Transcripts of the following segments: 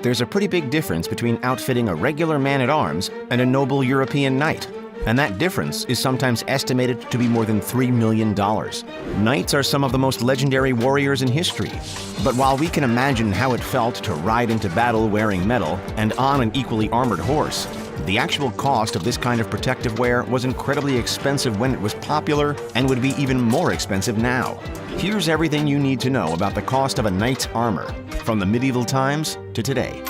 there's a pretty big difference between outfitting a regular man-at-arms and a noble European knight. And that difference is sometimes estimated to be more than $3 million. Knights are some of the most legendary warriors in history. But while we can imagine how it felt to ride into battle wearing metal and on an equally armored horse, the actual cost of this kind of protective wear was incredibly expensive when it was popular and would be even more expensive now. Here's everything you need to know about the cost of a knight's armor, from the medieval times to today.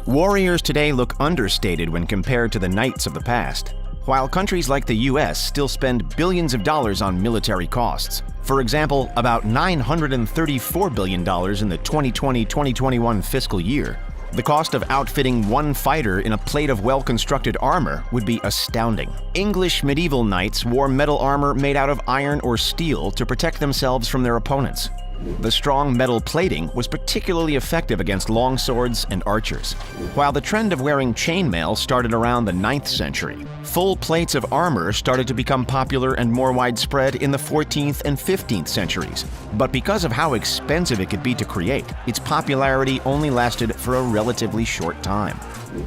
Warriors today look understated when compared to the knights of the past. While countries like the US still spend billions of dollars on military costs, for example, about $934 billion in the 2020-2021 fiscal year, the cost of outfitting one fighter in a plate of well-constructed armor would be astounding. English medieval knights wore metal armor made out of iron or steel to protect themselves from their opponents. The strong metal plating was particularly effective against longswords and archers. While the trend of wearing chainmail started around the 9th century, full plates of armor started to become popular and more widespread in the 14th and 15th centuries. But because of how expensive it could be to create, its popularity only lasted for a relatively short time.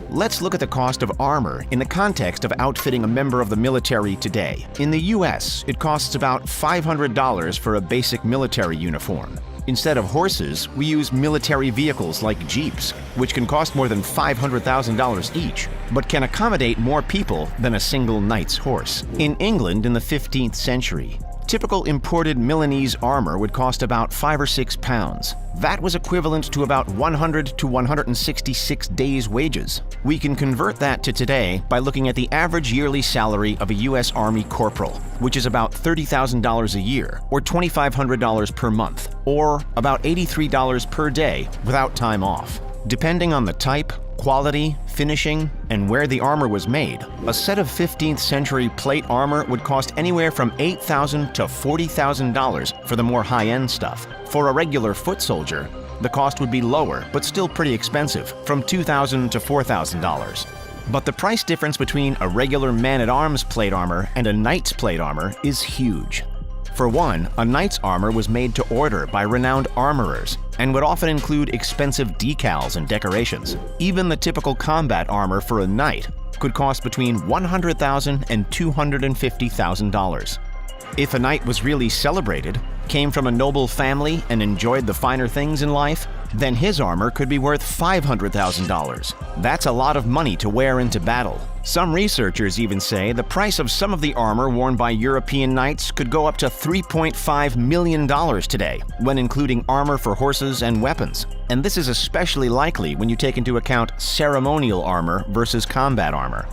Let's look at the cost of armor in the context of outfitting a member of the military today. In the US, it costs about $500 for a basic military uniform. Instead of horses, we use military vehicles like jeeps, which can cost more than $500,000 each, but can accommodate more people than a single knight's horse. In England in the 15th century, typical imported Milanese armor would cost about £5 or £6. That was equivalent to about 100 to 166 days' wages. We can convert that to today by looking at the average yearly salary of a U.S. Army corporal, which is about $30,000 a year, or $2,500 per month, or about $83 per day without time off. Depending on the type, quality, finishing, and where the armor was made, a set of 15th century plate armor would cost anywhere from $8,000 to $40,000 for the more high-end stuff. For a regular foot soldier, the cost would be lower, but still pretty expensive, from $2,000 to $4,000. But the price difference between a regular man-at-arms plate armor and a knight's plate armor is huge. For one, a knight's armor was made to order by renowned armorers and would often include expensive decals and decorations. Even the typical combat armor for a knight could cost between $100,000 and $250,000. If a knight was really celebrated, came from a noble family, and enjoyed the finer things in life, then his armor could be worth $500,000. That's a lot of money to wear into battle. Some researchers even say the price of some of the armor worn by European knights could go up to $3.5 million today, when including armor for horses and weapons. And this is especially likely when you take into account ceremonial armor versus combat armor.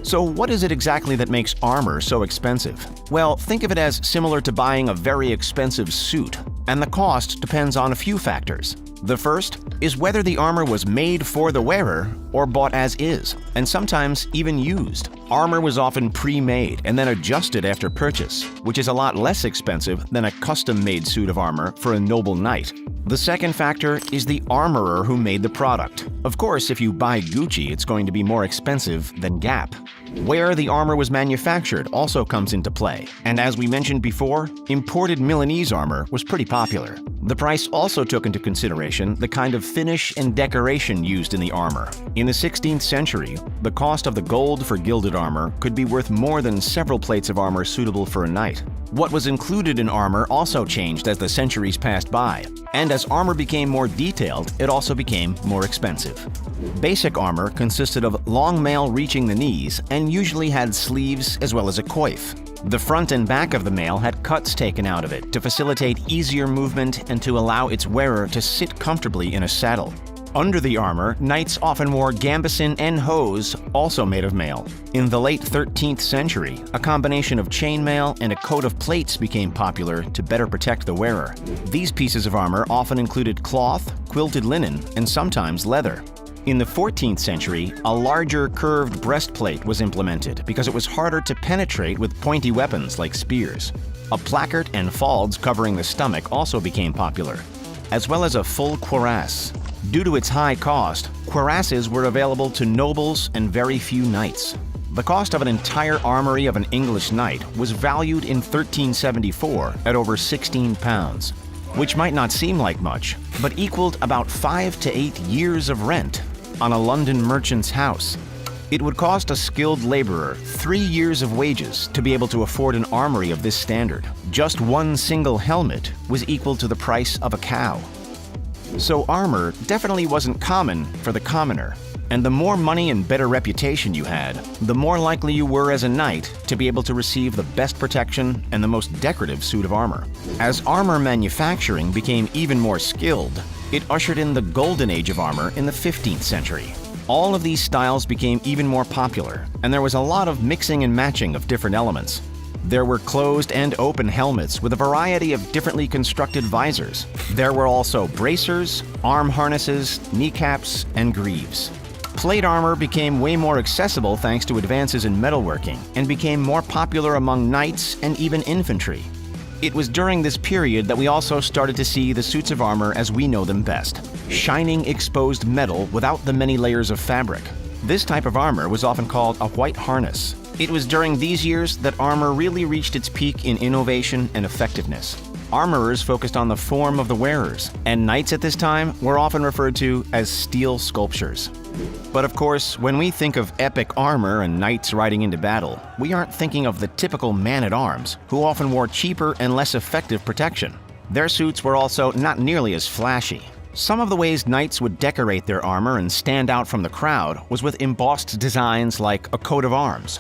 So what is it exactly that makes armor so expensive? Well, think of it as similar to buying a very expensive suit, and the cost depends on a few factors. The first is whether the armor was made for the wearer or bought as is, and sometimes even used. Armor was often pre-made and then adjusted after purchase, which is a lot less expensive than a custom-made suit of armor for a noble knight. The second factor is the armorer who made the product. Of course, if you buy Gucci, it's going to be more expensive than Gap. Where the armor was manufactured also comes into play, and as we mentioned before, imported Milanese armor was pretty popular. The price also took into consideration the kind of finish and decoration used in the armor. In the 16th century, the cost of the gold for gilded armor could be worth more than several plates of armor suitable for a knight. What was included in armor also changed as the centuries passed by, and as armor became more detailed, it also became more expensive. Basic armor consisted of long mail reaching the knees and usually had sleeves as well as a coif. The front and back of the mail had cuts taken out of it to facilitate easier movement and to allow its wearer to sit comfortably in a saddle. Under the armor, knights often wore gambeson and hose, also made of mail. In the late 13th century, a combination of chainmail and a coat of plates became popular to better protect the wearer. These pieces of armor often included cloth, quilted linen, and sometimes leather. In the 14th century, a larger curved breastplate was implemented because it was harder to penetrate with pointy weapons like spears. A placard and falds covering the stomach also became popular, as well as a full cuirass. Due to its high cost, cuirasses were available to nobles and very few knights. The cost of an entire armory of an English knight was valued in 1374 at over £16. which might not seem like much, but equaled about 5 to 8 years of rent on a London merchant's house. It would cost a skilled laborer 3 years of wages to be able to afford an armory of this standard. Just one single helmet was equal to the price of a cow. So armor definitely wasn't common for the commoner. And the more money and better reputation you had, the more likely you were as a knight to be able to receive the best protection and the most decorative suit of armor. As armor manufacturing became even more skilled, it ushered in the golden age of armor in the 15th century. All of these styles became even more popular, and there was a lot of mixing and matching of different elements. There were closed and open helmets with a variety of differently constructed visors. There were also bracers, arm harnesses, kneecaps, and greaves. Plate armor became way more accessible thanks to advances in metalworking and became more popular among knights and even infantry. It was during this period that we also started to see the suits of armor as we know them best: shining exposed metal without the many layers of fabric. This type of armor was often called a white harness. It was during these years that armor really reached its peak in innovation and effectiveness. Armorers focused on the form of the wearers, and knights at this time were often referred to as steel sculptures. But of course, when we think of epic armor and knights riding into battle, we aren't thinking of the typical man-at-arms, who often wore cheaper and less effective protection. Their suits were also not nearly as flashy. Some of the ways knights would decorate their armor and stand out from the crowd was with embossed designs like a coat of arms.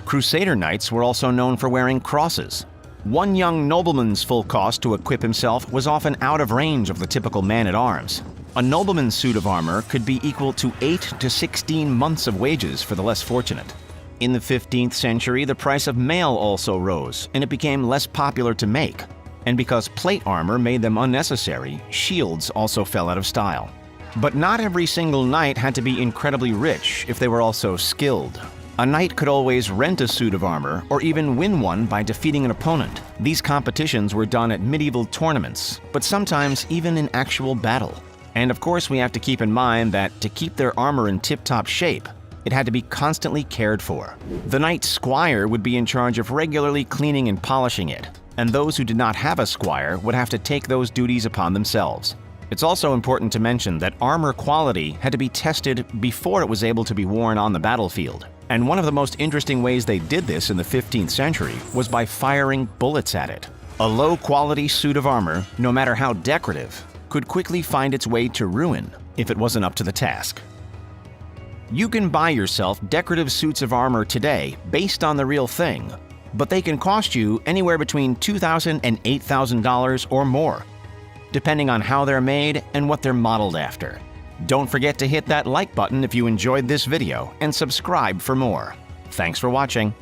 Crusader knights were also known for wearing crosses. One young nobleman's full cost to equip himself was often out of range of the typical man-at-arms. A nobleman's suit of armor could be equal to 8 to 16 months of wages for the less fortunate. In the 15th century, the price of mail also rose, and it became less popular to make. And because plate armor made them unnecessary, shields also fell out of style. But not every single knight had to be incredibly rich if they were also skilled. A knight could always rent a suit of armor or even win one by defeating an opponent. These competitions were done at medieval tournaments, but sometimes even in actual battle. And of course, we have to keep in mind that to keep their armor in tip-top shape, it had to be constantly cared for. The knight's squire would be in charge of regularly cleaning and polishing it, and those who did not have a squire would have to take those duties upon themselves. It's also important to mention that armor quality had to be tested before it was able to be worn on the battlefield. And one of the most interesting ways they did this in the 15th century was by firing bullets at it. A low-quality suit of armor, no matter how decorative, could quickly find its way to ruin if it wasn't up to the task. You can buy yourself decorative suits of armor today based on the real thing, but they can cost you anywhere between $2,000 and $8,000 or more, depending on how they're made and what they're modeled after. Don't forget to hit that like button if you enjoyed this video and subscribe for more. Thanks for watching.